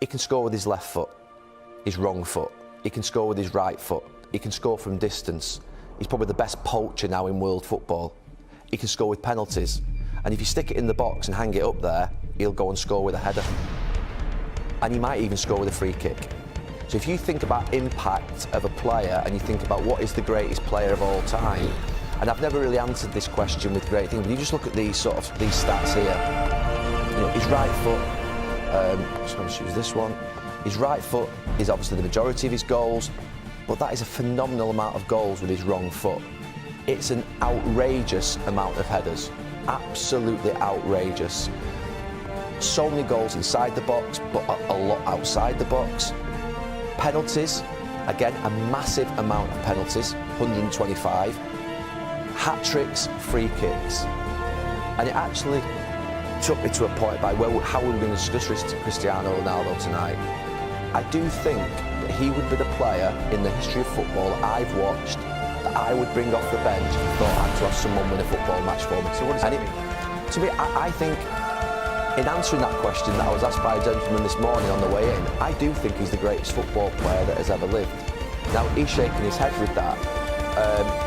He can score with his left foot, his wrong foot. He can score with his right foot. He can score from distance. He's probably the best poacher now in world football. He can score with penalties. And if you stick it in the box and hang it up there, he'll go and score with a header. And he might even score with a free kick. So if you think about impact of a player and you think about what is the greatest player of all time, and I've never really answered this question with great things, but you just look at these stats here. You know, his right foot, I'm just going to choose this one. His right foot is obviously the majority of his goals, but that is a phenomenal amount of goals with his wrong foot. It's an outrageous amount of headers, absolutely outrageous. So many goals inside the box, but a lot outside the box. Penalties, again, a massive amount of penalties, 125. Hat-tricks, free kicks. And it actually took me to a point by how we were going to discuss Cristiano Ronaldo tonight. I do think that he would be the player in the history of football that I've watched that I would bring off the bench and thought I had to have someone win a football match for me. So what does that mean? To me, I think in answering that question that I was asked by a gentleman this morning on the way in, I do think he's the greatest football player that has ever lived. Now, he's shaking his head with that.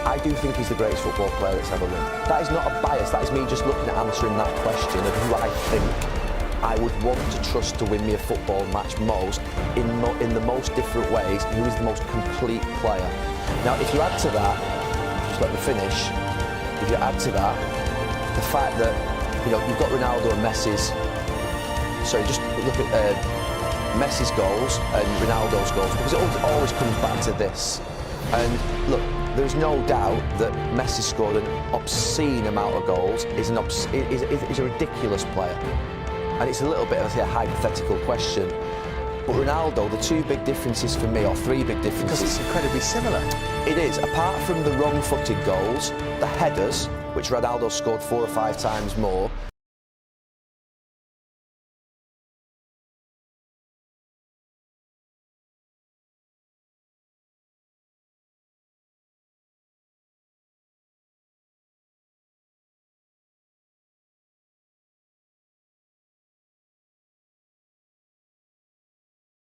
I do think he's the greatest football player that's ever lived. That is not a bias, that is me just looking at answering that question of who I think I would want to trust to win me a football match most, in the most different ways, who is the most complete player. Now, if you add to that, just let me finish, if you add to that, the fact that, you know, you've got Ronaldo and Messi's, sorry, just look at Messi's goals and Ronaldo's goals, because it always comes back to this. And look, there's no doubt that Messi scored an obscene amount of goals, is a ridiculous player. And it's a little bit of a hypothetical question. But Ronaldo, the two big differences for me, or three big differences. Because it's incredibly similar. It is. Apart from the wrong-footed goals, the headers, which Ronaldo scored 4 or 5 times more,